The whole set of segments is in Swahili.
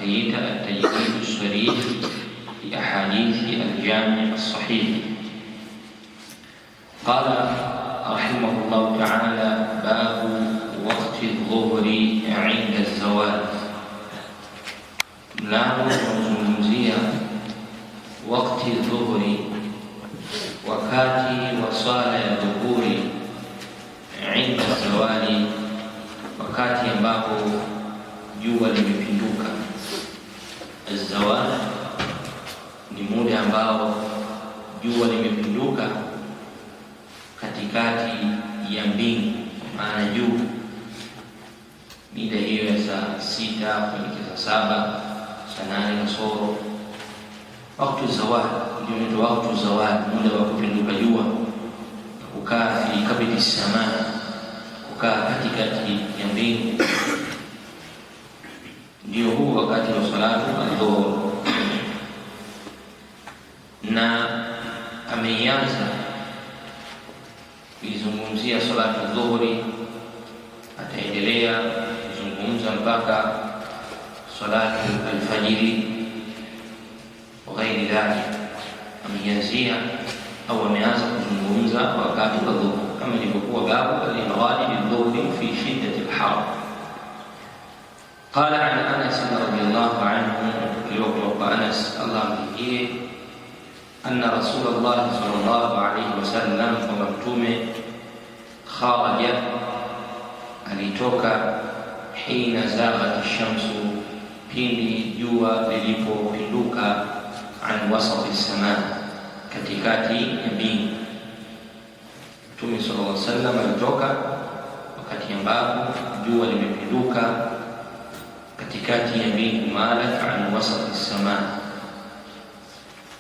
wakaiita at-tajrid as-sarih fi ahadith al-jami' as-sahih. Qala rahimahullah ta'ala, babu waqti adh-dhuhri 'inda az-zawal. Mlango unazungumzia wakati dhuhuri, wakati wa swala ya dhuhuri, inda zawali, wakati ambapo jua limepinduka. Az-zawal ni muda ambao jua limepinduka katikati ya mbingu, maana juu mida hiyo ya saa 6 kuelekea saa 7, saa 8 kasoro. Wakati zawal ndio ndio wakati zawal, muda wa kupinduka jua, kukaa fi kabidi samaa, kukaa katikati ya mbingu, ndio huu wakati wa salatu adhuhur. Na ameianza kuizungumzia salatu adhuhuri, ataendelea kuzungumza mpaka salatu alfajiri ghairi dhalik. Ameanzia au ameanza kuzungumza wakati wa dhuhur, kama ilivyokuwa babu al-maghrib al-dhuhri fi shiddati al-har. Qala an Anas radhiyallahu anhu, kutoka Anas Allah amridhie, anna Rasulullah sallallahu alayhi wasallam, kwamba Mtume kharaja, alitoka, hina zaghat ash-shamsu, pindi jua lilipopinduka, an wasati as-samaa, katikati ya mbingu. Mtume sallallahu alaihi wasallam alitoka wakati ambapo jua limepinduka katikati ya mbingu, malak an wasati as-samaa,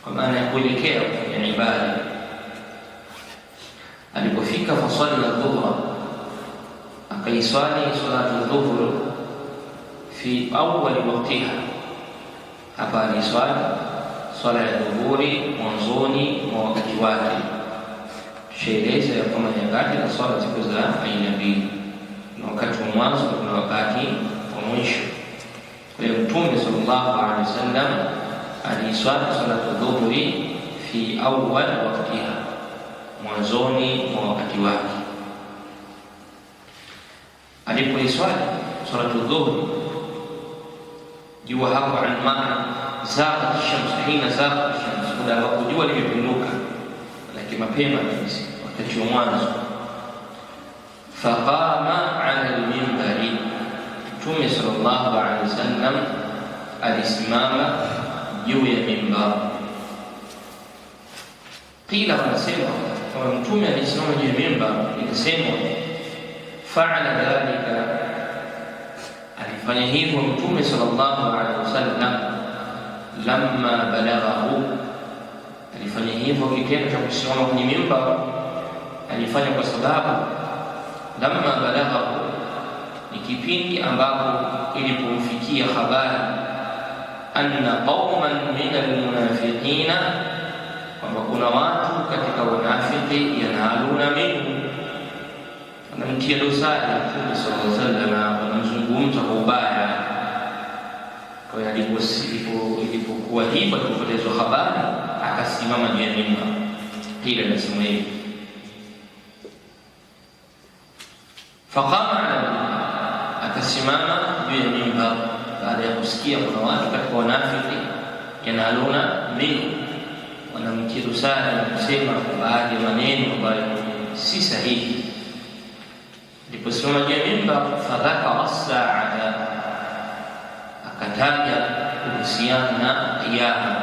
kwa maana ya kuelekea kwenye ibada. Alipofika fasalla dhuhra, akaiswali salatu dhuhur fi awwal waqtiha. Hapa aliswali swala ya dhuhuri mwanzoni mwa wakati wake. Tushaeleza ya kwamba nyakati na swala ziko za aina mbili, na wakati wa mwanzo na wakati wa mwisho. Kwa hiyo Mtume sallallahu alaihi wasallam aliswali salatu dhuhuri fi awwal waqtiha, mwanzoni mwa wakati wake. Alipoiswali salatu dhuhuri, jua hapo maana zaghat ash-shams, hina zaghat ash-shams, muda ambapo jua limepinduka, lakini mapema kabisa, wakati wa mwanzo. Faqama ala al-minbari, Mtume sallallahu alaihi wasallam alisimama juu ya mimbar. Qila, wanasema kwamba Mtume alisimama juu ya mimbar, ikasema fa'ala dhalika, alifanya hivyo Mtume sallallahu alaihi wasallam lamma balaghahu, alifanya hivyo kitendo cha kusimama kwenye mimbar, alifanya kwa sababu lamma balaghahu ni kipindi ambapo ilipomfikia habari anna qauman min almunafiqina, kwamba kuna watu katika wanafiki, yanaluna minhu, wanamtia dosari Mtume sallallahu alaihi wasallam, wanamzungumza kwa ubaya. Kwa hiyo ilipokuwa hivyo, alipopotezwa habari, akasimama juu ya mimbar. Pili anasema hivi, faqama ala, akasimama juu ya mimbar baada ya kusikia kuna watu katika wanafiki, yanaluna minhu, wanamtia dosari na kusema baadhi ya maneno ambayo si sahihi. Aliposimama juu ya mimbar, fadhakara as-saa'ata, akataja kuhusiana na kiyama,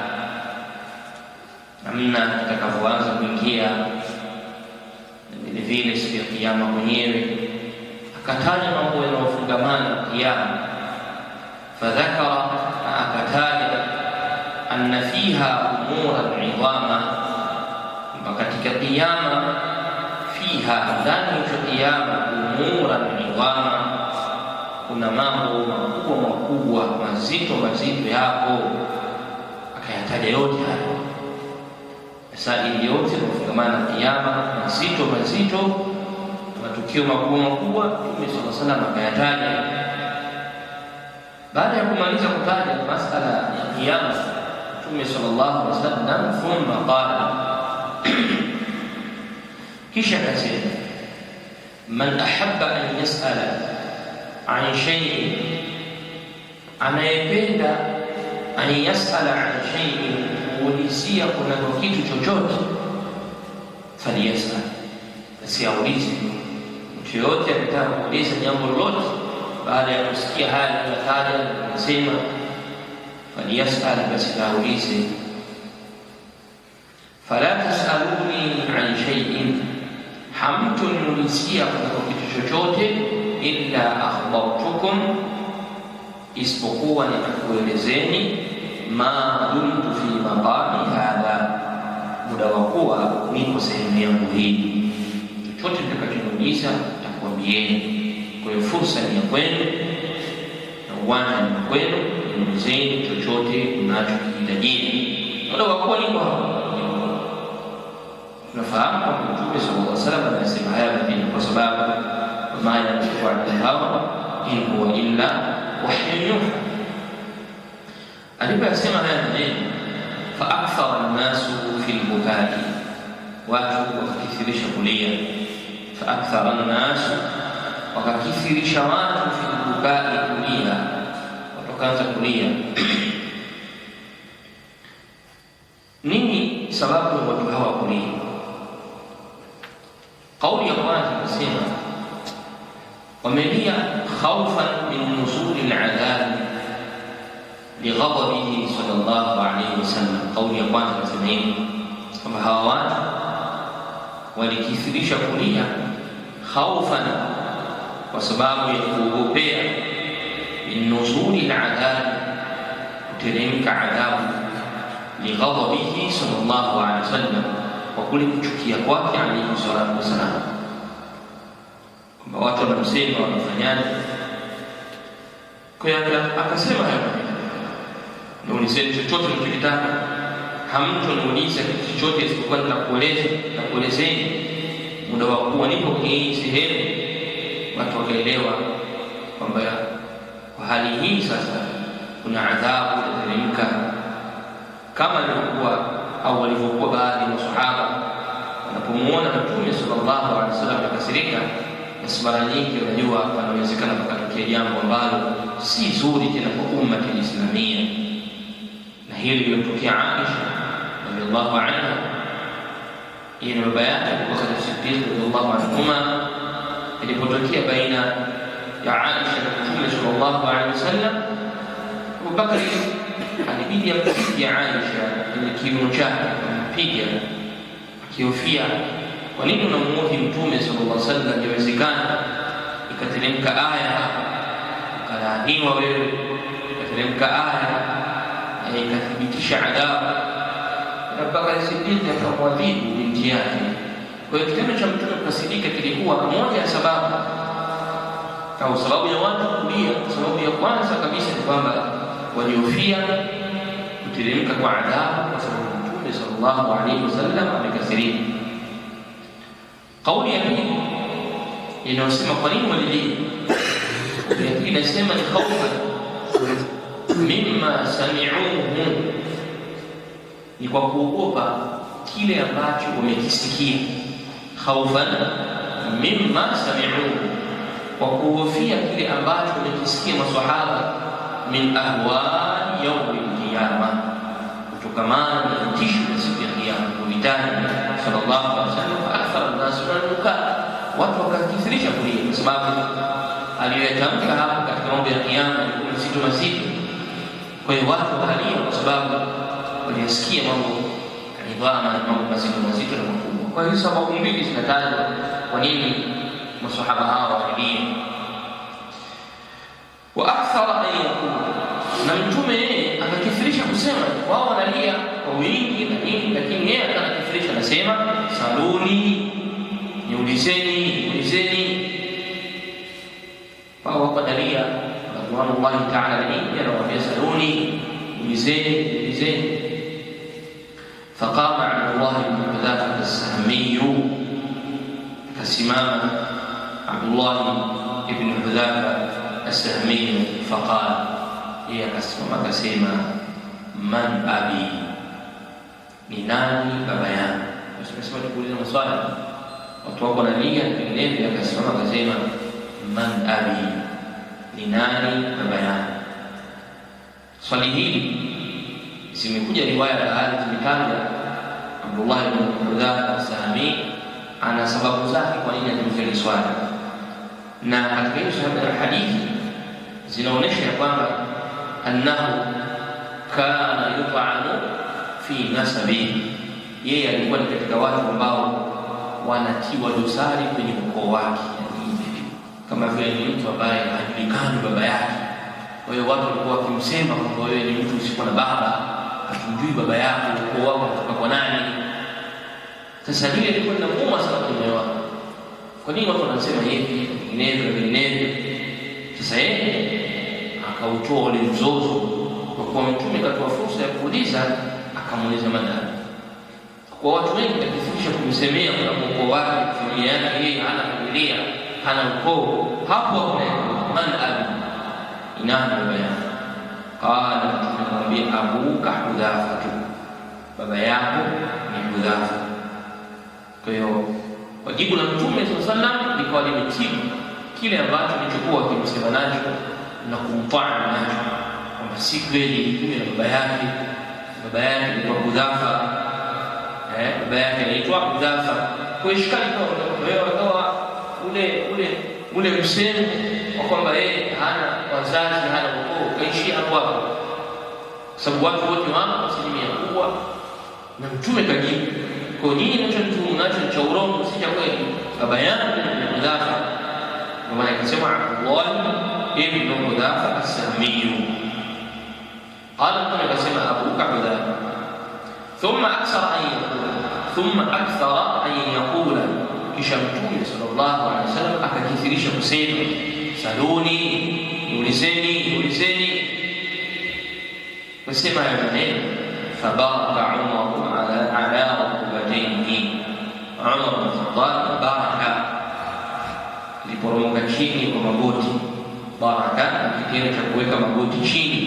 namna kitakavyoanza kuingia, na vile vile siku ya kiyama mwenyewe. Akataja mambo yanayofungamana na kiyama. Fadhakara, akataja anna fiha umuran idhama, katika kiyama, fiha, ndani ya kiyama, umuran idhama, kuna mambo makubwa mazito yapo. Akayataja yote hayo, masaili yote yanayofungamana na kiyama, mazito, matukio makubwa. Mtume sallallahu alaihi wasallam akayataja. baada ya kumaliza kutaja masala ya kiyama Mtume sallallahu alaihi wasallam thumma qala kisha akasema man ahabba an yas'ala an shay'in anayependa an yas'ala an shay'in kuulizia kuna kitu chochote faliyas'al asiaulize mtu yote anataka kuuliza jambo lolote baada ya kusikia hali ya taja anasema faliyas'al basi aulize fala tasaluni an shay'in hamtuniulizia kwa kitu chochote illa akhbartukum isipokuwa nitakuelezeni ma dumtu fi maqami hadha muda wa kuwa niko sehemu yangu hii chochote nitakachoniuliza nitakwambieni. Kwa hiyo fursa ni ya kwenu na uwanja ni kwenu, niulizeni chochote mnachokihitajia muda wa kuwa niko hapa. Tunafahamu kwamba Mtume sallallahu alaihi wasallam anasema haya maneno kwa sababu ma yantiqu anil hawa in huwa illa wahyun yuha. Aliposema haya maneno fa akthara an-nasu fi al-bukai, watu wakakithirisha kulia. Fa akthara an-nasu, wakakithirisha watu fi al-bukai, kulia, wakaanza kulia. Nini sababu watu hawa kulia? Kauli ya kwanza inasema wamelia khawfan min nuzul al-adhab lighadabihi sallallahu alayhi wasallam. Kauli ya kwanza inasema hivi kwamba hawa watu walikithirisha kulia khawfan, kwa sababu ya kuogopea min nuzul al-adhab, kuteremka adhabu, lighadabihi sallallahu alayhi wasallam, kwa kule kuchukia kwake alayhi salatu wasalam, kwamba watu wanamsema wanafanyaje. Kwa hiyo akasema hayo, niulizeni chochote mkitaka, hamtoniuliza kitu chochote isipokuwa nitakuelezeni muda wa kuwa nipo hii sehemu. Watu wakaelewa kwamba kwa hali hii sasa kuna adhabu itateremka, kama ilivyokuwa au walivyokuwa baadhi ya masahaba wanapomuona Mtume sallallahu alaihi wasallam akasirika, basi mara nyingi wanajua panawezekana pakatokea jambo ambalo si zuri tena kwa umma ya Islamia. Na hili lilitokea Aisha radhiallahu anha, yeye na baba yake Abu Bakr as-Siddiq radhiallahu anhuma, ilipotokea baina ya Aisha na Mtume sallallahu alaihi wasallam, Abu Bakr alibidi ampige Aisha ile kiuno chake, ampiga akihofia, kwa nini unamuudhi Mtume sallallahu alaihi wasallam? Inawezekana ikateremka aya ukalaaniwa wewe, ikateremka aya ikathibitisha adhabu. Mpaka Siddiq akamwadhibu binti yake. Kwa hiyo kitendo cha Mtume kusidika kilikuwa moja ya sababu au sababu ya watu kulia. Sababu ya kwanza kabisa ni kwamba walihofia kuteremka kwa adhabu kwa sababu Mtume sallallahu alaihi wasallam amekasirika. Kauli ya pili inasema kwa nini walilia? Ya pili inasema ni khawfa mimma sami'uhu, ni kwa kuogopa kile ambacho wamekisikia. Khawfan mimma sami'uhu, kwa kuhofia kile ambacho wamekisikia maswahaba min ahwali yaumi al-qiyama, kutokamana na tisho la siku ya kiyama. Kuhitaji sallallahu alaihi wasallam akthar an-nas al-buka, watu wakakithirisha kulia kwa sababu aliyotamka hapo katika mambo ya kiyama ni mzito mazito. Kwa hiyo watu wakalia kwa sababu walisikia mambo kadhaa na mambo mazito mazito na makubwa. Kwa hiyo sababu mbili zinatajwa kwa nini maswahaba hawa walilia. Wa akthara an yaqulu, na Mtume yeye akakithirisha kusema wao wanalia kwa wingi na nini, lakini yeye akakithirisha anasema saluni, niulizeni. Wao wakalia radhiallahu ta'ala anhu, anawaambia saluni, niulizeni. فقام عبد الله بن حذافة السهمي، فسمام عبد الله بن حذافة السهمي فقال، yeye akasimama akasema, man abi, ni nani baba yangu? Tunasema tukuuliza maswali, watu wako na nia vinginevyo. Akasimama akasema, man abi, ni nani baba yangu? Swali hili zimekuja riwaya baadhi zimetaja Abdullah ibn Hudhafa as-Sahmi ana sababu zake kwa nini aliuliza swali, na katika hizo hadithi zinaonyesha kwamba annahu kana yut'anu fi nasabi, yeye alikuwa ni katika watu ambao wanatiwa dosari kwenye ukoo wake, kama vile ni mtu ambaye hajulikani baba yake. Kwa hiyo watu walikuwa wakimsema kwamba wewe ni mtu usikuwa na baba, hatujui baba yako, ukoo wako unatoka kwa nani. Sasa hili lilikuwa linamuuma sana kwenye moyo wake. Kwa nini watu wanasema hivi vinginevyo? Sasa yeye akautoa ule mzozo, kwa kuwa Mtume katoa fursa ya kuuliza, akamuuliza madhara. Kwa watu wengi wakifundisha kumsemea kwa ukoo wake, familia yake, yeye hana familia, hana ukoo, hapo man abi, inani baba yake? Qala, tunamwambia abuka Hudhafa, baba yako ni Hudhafa. Kwa hiyo wajibu la Mtume sallallahu alaihi wasallam likawa limetibu kile ambacho kilichokuwa kimsema nacho na kumfanya nacho, kwamba si kweli Mtume na baba yake anaitwa Hudhafa, baba yake anaitwa Hudhafa. Kwa hiyo shikali kwa hiyo wakawa ule msemo wa kwamba yeye hana wazazi, hana ukoo, kaishi hapo hapo, sababu watu wote wao asilimia kubwa, na Mtume kajibu, kwa nini nacho cha urongo, si cha kweli, baba yangu ni Hudhafa. Kwa maana akasema Abdullah ibn Hudhafa as-Sahmi. Qala, Mtume akasema abuka Hudhafa. Thumma akthara an yaqula, kisha Mtume sallallahu alaihi wasallam akakithirisha kusema, saluni, niulizeni. Kusema hayo maneno, fabaraka Umar ala rukbatayhi, Umar bin Khattab baraka, aliporomoka chini kwa magoti. Baraka ni kitendo cha kuweka magoti chini.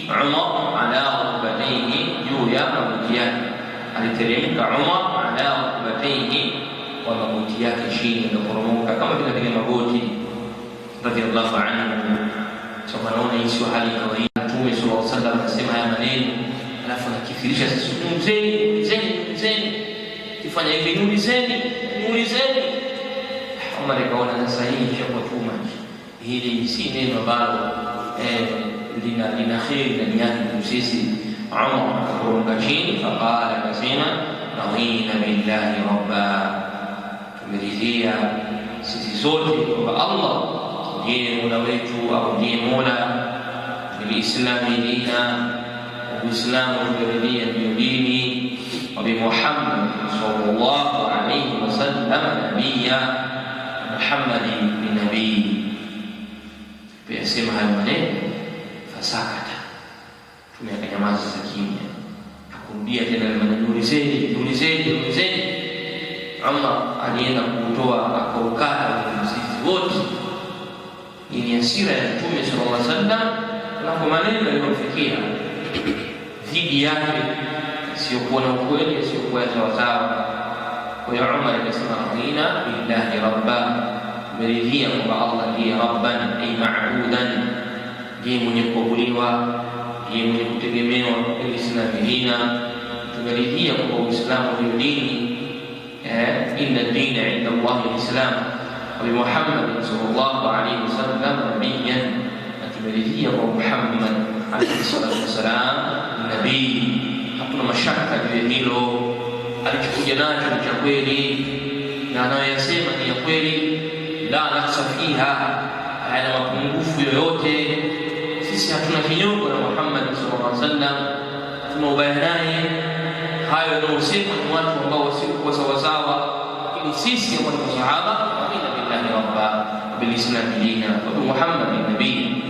Umar ala rukbatayhi, juu ya magoti yake, aliteremka Umar ala rukbatayhi, kwa magoti yake chini, aliporomoka kama vile magoti, radiyallahu anhu. Sasa naona hii sio hali ya kawaida. Mtume sallallahu alaihi wasallam anasema haya maneno, alafu anakithirisha sasa, niulizeni, kifanya hivi, niulizeni. Umar akaona sasa hii ishakuwa tuma, hili si neno ambalo lina kheri ndani yake sisi. Umar akaporomoka chini, faqala, akasema, radina billahi rabba, tumeridhia sisi sote kwamba Allah ndiye mola wetu, au ndiye mola, bilislami dina, Uislamu tumeridhia ndio dini, wa bi Muhammad sallallahu alayhi wasallam nabiyya, Muhammad ni nabii. Pia sema hayo maneno, fasakata, tumekanyamaza za kimya, hakurudia tena maneno, niulizeni. Umar alienda kutoa, akaukata mzizi wote. Ni hasira ya Mtume sallallahu alaihi wasallam na kwa maneno yaliyofikia dhidi yake, isiyokuwa na ukweli, isiyokuwa sawasawa. Kwa hiyo Umar akasema, radina billahi rabba, tumeridhia kwamba Allah ndiye rabban, ay ma'budan, ndiye mwenye kuabudiwa, ndiye mwenye kutegemewa, bilislami dina, tumeridhia kwamba Uislamu ndio dini. Inna ad-dina 'inda Allahi al-Islam, wa bi Muhammad sallallahu alayhi wasallam nabiyyan, tumeridhia kwa Muhammad alayhi salatu wasalam nabii. Hakuna mashaka juu ya hilo, alichokuja nacho ni cha kweli na anayoyasema ni ya kweli, la naqsa fiha, hayana mapungufu yoyote. Sisi hatuna kinyongo na Muhammad sallallahu alaihi wasallam, hatuna ubaya naye. Hayo yanayosema ni watu ambao wasiokuwa sawasawa, lakini sisi kama masahaba, radina billahi rabba, bilislami dina, wa bi Muhammad nabii.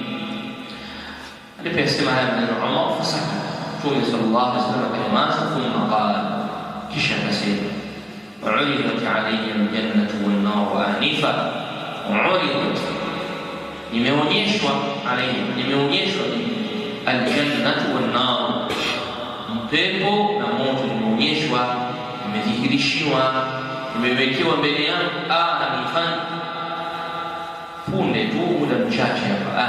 Alipesema haya maneno Umar, fasakata. Mtume sallallahu alaihi wasallam akanyamaza, thumma qala, kisha akasema, uridat alayya aljannatu wan nar anifa, uridat, nimeonyeshwa aljannatu wan nar, pepo na moto nimeonyeshwa, nimedhihirishiwa, nimewekewa mbele yangu anifan. Punde tu, muda mchache hapa,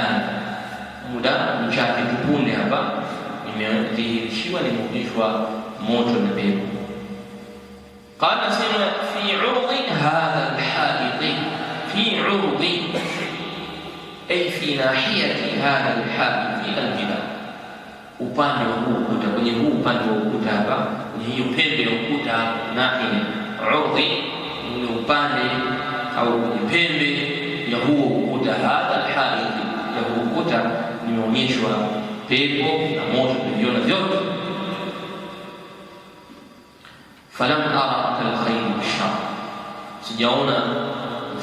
muda mchache tu, punde hapa nimedhihirishiwa, nimeonyeshwa moto na pepo. Qala sema fi 'urdi hadha al-ha'id, fi 'urdi ay fi nahiyati hadha al-ha'id fi al-jibal, upande wa ukuta, kwenye huu upande wa ukuta hapa, kwenye hiyo pembe ya ukuta hapo, nahia 'urdi ni upande au pembe ya huo ukuta, hadha al-ha'id, ya huo ukuta nimeonyeshwa pepo na moto, tuliona vyote. Falam ara kal-khayr wash-shar, sijaona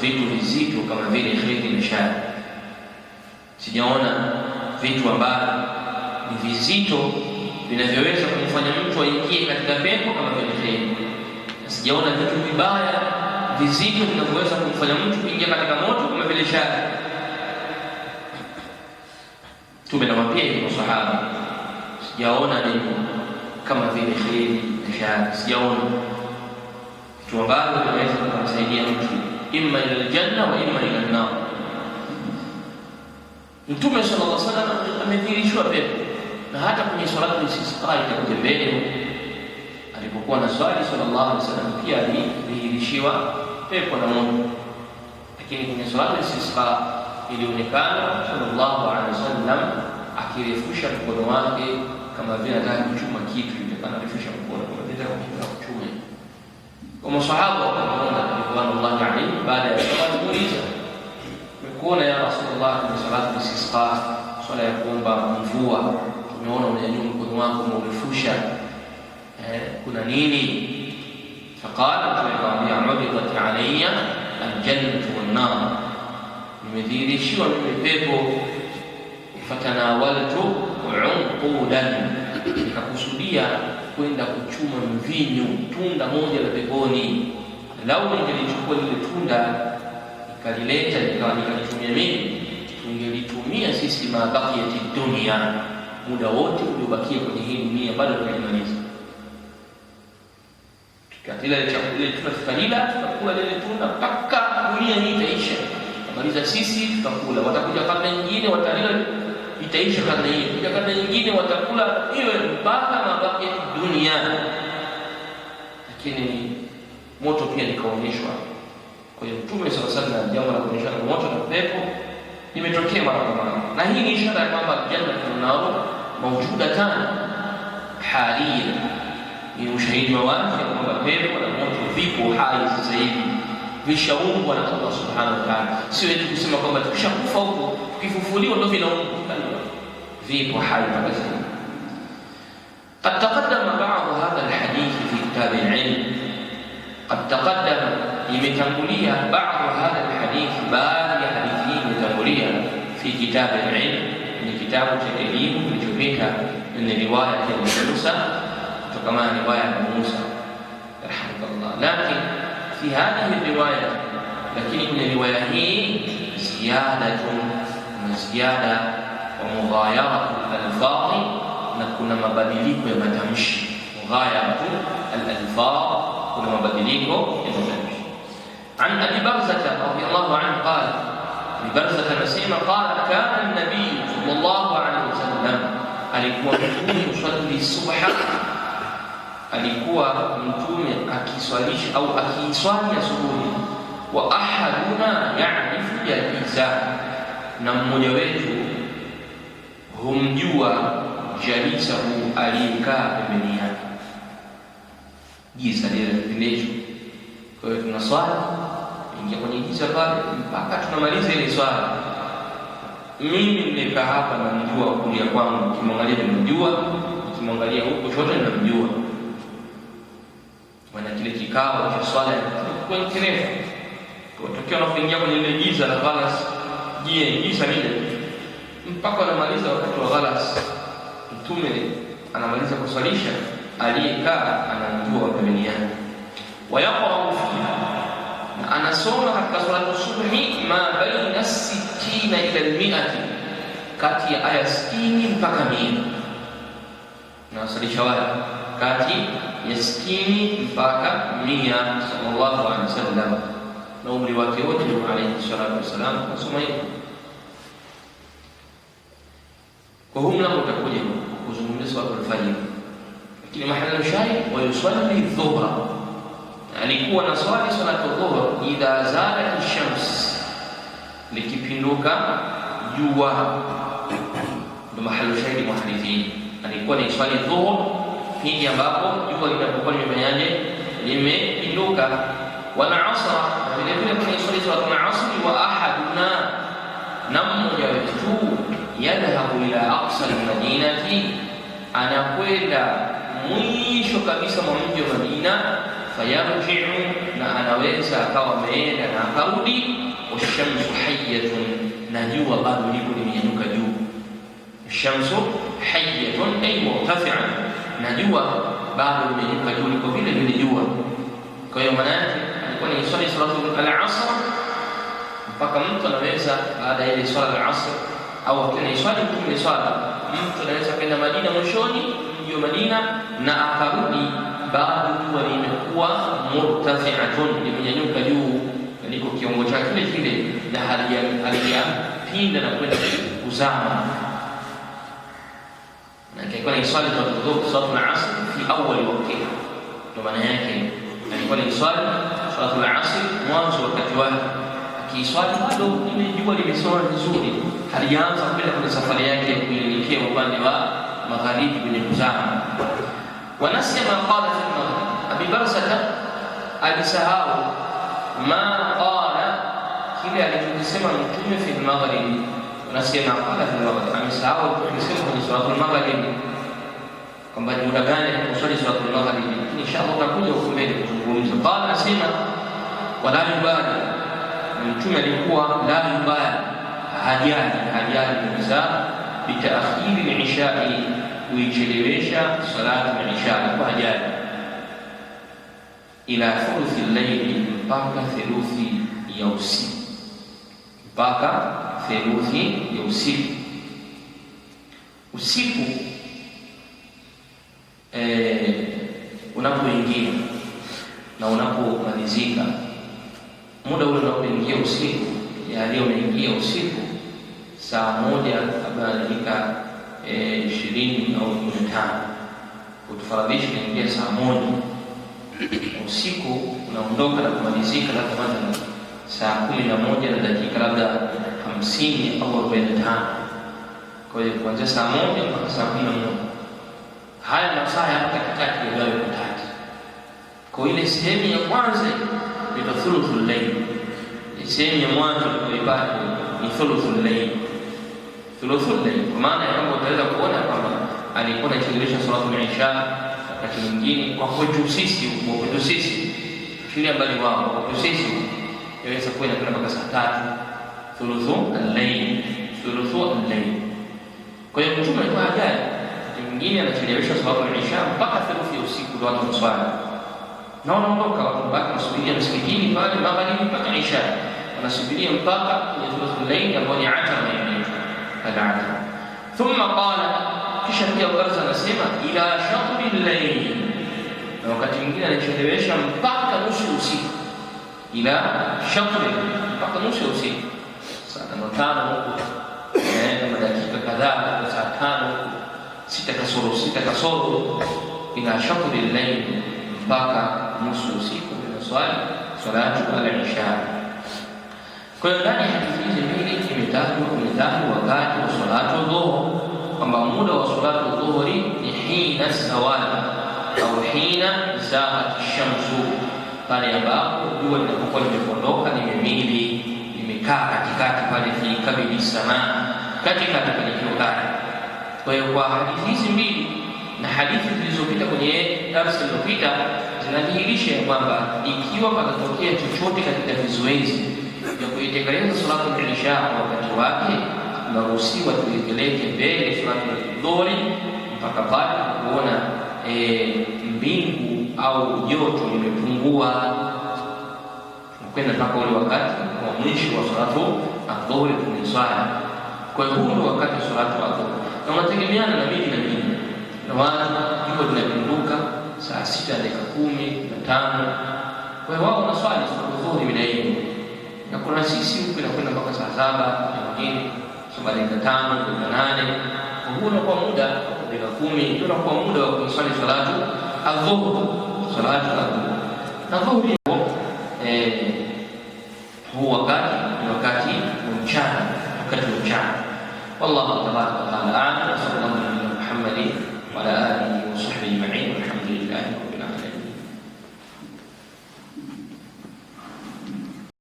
vitu vizito kama vile kheri na shari, sijaona vitu ambavyo ni vizito vinavyoweza kumfanya mtu aingie katika pepo kama vile kheri, na sijaona vitu vibaya vizito vinavyoweza kumfanya mtu kuingia katika moto kama vile shari. Tumenamwambia hiyo sahaba, sijaona nini kama vile kheri na shari, sijaona vitu ambavyo vinaweza kumsaidia mtu imma ila aljanna wa imma ila an-nar. Mtume sallallahu alaihi wasallam amedhihirishwa pepo, na hata kwenye salatu al-istisqa itakuja mbele, alipokuwa na swali sallallahu alaihi wasallam pia alidhihirishiwa pepo na moto, lakini kwenye salatu al-istisqa ilionekana sallallahu alaihi wasallam akirefusha mkono wake kama vile anataka kuchuma kitu, anarefusha mkono kama vile anataka kuchuma. Kwa masahaba wakaona radhiallahu anhu, baada ya swala muuliza, "Kuona ya Rasulullah kwenye salatu al-istisqa, swala ya kuomba mvua, tumeona unanyanyua mkono wako umerefusha, kuna nini?" Faqala, tukamwambia, "Ubidat alayya al-jannatu wan-nar, nimedhihirishiwa mimi pepo, fatanawaltu unqudan, nikakusudia kwenda kuchuma mvinyo, tunda moja la peponi. Lau ningelichukua lile tunda nikalileta nikalitumia mimi, tungelitumia sisi mabakiyati dunia, muda wote uliobakia kwenye hii dunia bado tunaimaliza. Tukatila ile chakula tunafikalila, tutakula lile tunda mpaka dunia hii itaisha, maliza sisi tutakula, watakuja karne nyingine watalila, itaisha karne hii, kuja karne nyingine watakula, iwe mpaka mabaki dunia. Lakini moto pia nikaonyeshwa. Kwa hiyo Mtume sallallahu alaihi wasallam, jambo la kuonyesha moto na pepo limetokea mara kwa mara, na hii ni ishara ya kwamba janna na nar mawjudatan haliyan, ni ushahidi wa wazi kwamba pepo na moto vipo hai sasa hivi, vishaumbwa na Allah subhanahu wa ta'ala. Sio eti kusema kwamba tukishakufa huko tukifufuliwa ndio vinaumbwa, vipo hai kabisa. قد تقدم بعض هذا الحديث في كتاب العلم، قد تقدم يمتموليا بعض هذا الحديث، بعض حديثين يمتموليا في كتاب العلم، من كتاب العلم لجميكا من رواية موسى، كما رواية موسى رحمه الله. لكن في هذه الرواية، لكن من الرواية هي زيادة ومغايرة الألفاظ، نكون مبادليك ومتمشي، مغايرة الألفاظ كنا مبادليك ومتمشي. عن أبي برزة رضي الله عنه قال، أبي برزة نسيمة قال: كان النبي صلى الله عليه وسلم alikuwa mtume uswali subha, alikuwa mtume akiswalisha au akiiswali asubuhi, wa ahaduna ya'rifu jaliza, na mmoja wetu humjua jalisahu, aliyekaa pembeni yake, giza lile kipindecho. Kwa hiyo tunaswali, ingia kwenye giza pale mpaka tunamaliza ile swala. Mimi nimekaa hapa na mjua kulia kwangu, nikimwangalia nimjua, nikimwangalia huko shote ninamjua. Wana kile kikao cha swala kwa kirefu, kwa tokeo unapoingia kwenye ile giza la ghalas, giza lile mpaka anamaliza wakati wa ghalas, mtume anamaliza kuswalisha, aliyekaa anamjua pembeni yake. Wayaqra'u fiha, anasoma katika salatu subhi ma baina 60 ila 100, kati ya aya 60 mpaka 100. Na swali shawali kati ya 60 mpaka 100 sallallahu alaihi wasallam, na umri wake wote alayhi salatu wasalam kusoma hiyo. Kwa hiyo mlango utakuja kuzungumzia swala al-fajr, lakini mahali shahid wa yusalli dhuhra, alikuwa na swali salatu dhuhra idha zalat ash-shams, likipinduka jua. Ndio mahali shahid wa hadithi, alikuwa ni swali dhuhra pindi ambapo jua linapokuwa limefanyaje, limepinduka. Wala asra, vile vile kuna swali salatu al-asr wa ahaduna, na mmoja wetu yadhhabu ila aqsa al-madinati, anakwenda mwisho kabisa mwa mji wa Madina, fayarji'u, na anaweza akawa ameenda na akarudi, washamsu hayyatun, na jua bado liko limenyanyuka juu. Shamsu hayyatun ay murtafi'an, na jua bado limenyanyuka juu, liko vile vile jua. Kwa hiyo maana yake alikuwa ni swali salatu al-asr, mpaka mtu anaweza baada ya swala al-asr au kile swali kile swala, mtu anaweza kwenda Madina mwishoni mji wa Madina na akarudi bado jua limekuwa murtafi'atun, limenyanyuka juu, liko kiwango chake kile kile, na halijapinda na kwenda kuzama. Na kwa ni swali za salatu al-asr fi awwal waqtiha, ndio maana yake alikuwa ni swali salatu al-asr mwanzo wakati wake, akiswali bado ile jua limesoma vizuri, halianza kwenda kwenye safari yake kuelekea upande wa magharibi kwenye kuzama. Wanasiya ma qala fi al-maghrib, Abi Barzata alisahau ma qala, kile alichosema Mtume fi al-maghrib. Wanasiya ma qala fi al-maghrib, amesahau kusema kwenye salatu al-maghrib kwamba ni muda gani kusali salatu al-maghrib. Inshallah tutakuja huko mbele kuzungumza. Qala, nasema wala yubali, Mtume alikuwa la yubali, hajali kabisa bitaakhiri al-ishai, kuichelewesha salatu al-isha, kwa hajali ila thuluthi al-layli, mpaka theluthi ya usiku, mpaka theluthi ya usiku. Usiku unapoingia na unapomalizika, muda ule unapoingia usiku, ya leo umeingia usiku saa 1 kabla ya dakika 20 au 15, kutufaradhisha kuingia saa 1 usiku, unaondoka na kumalizika labda saa 11 na dakika labda 50 au 45. Kwa hiyo kuanzia saa 1 mpaka saa 11, haya masaa ya katikati ya leo kutatu. Kwa ile sehemu ya kwanza ni thuluthul layl, sehemu ya mwanzo kwa ibada ni thuluthul layl. Thuluthul layl kwa maana kwamba utaweza kuona kwamba alikuwa anachelewesha salatu al-isha wakati mwingine. Kwa kwetu sisi shule mbali wao, kwa kwetu sisi yaweza kwenda mpaka saa 3, thuluthul layl. Kwa hiyo Mtume alikuwa hajali, mwingine anachelewesha salatu al-isha mpaka thuluthi ya usiku ndio watu waswali, na wanaondoka watu baki wanasubiria msikitini pale magharibi mpaka isha, wanasubiria mpaka kwenye thuluthul layl ambao ni atama al-atama. Thumma qala, kisha pia Barza anasema ila shatri al-layl, na wakati mwingine anachelewesha mpaka nusu usiku, ila shatri, mpaka nusu usiku, saa 5 huko kama dakika kadhaa, saa 5 6 kasoro, ila shatri al-layl, mpaka nusu usiku bila swali salatu al-isha. Kwa hiyo ndani ya hadithi hizi mbili imetajwa wakati wa salatu dhuhur, kwamba muda wa salatu dhuhuri ni hina zawal au hina zaat shamsu, pale ambapo jua linapokuwa limeondoka, limemili, limekaa katikati pale, fi kabili samaa, katikati pale kiokani. Kwa hiyo kwa hadithi hizi mbili na hadithi zilizopita kwenye darasa lililopita zinadhihirisha kwamba ikiwa patatokea chochote katika vizuizi vya kuitekeleza salatu al-isha kwa wakati wake, tunaruhusiwa tuipeleke mbele salatu dhuhuri mpaka pale kuona mbingu au joto limepungua, tunakwenda mpaka ule wakati wa mwisho wa salatu adhuhuri tuniswali. Kwa hiyo huu ndio wakati salatu adhuhuri, na unategemeana na mimi na mimi na watu hivyo tunapinduka saa 6:10 kwa hiyo wao wanaswali salatu adhuhuri bila hiyo, na kuna sisi huko inakwenda mpaka saa 7 nyingine saa 5:08 huo unakuwa muda dakika 10 ndio unakuwa muda wa kuswali salatu adhuhuri. Salatu adhuhuri na dhuhuri huu wakati ni wakati wa mchana, wakati wa mchana. والله تبارك وتعالى أعلم. وصلى الله على محمد وعلى آله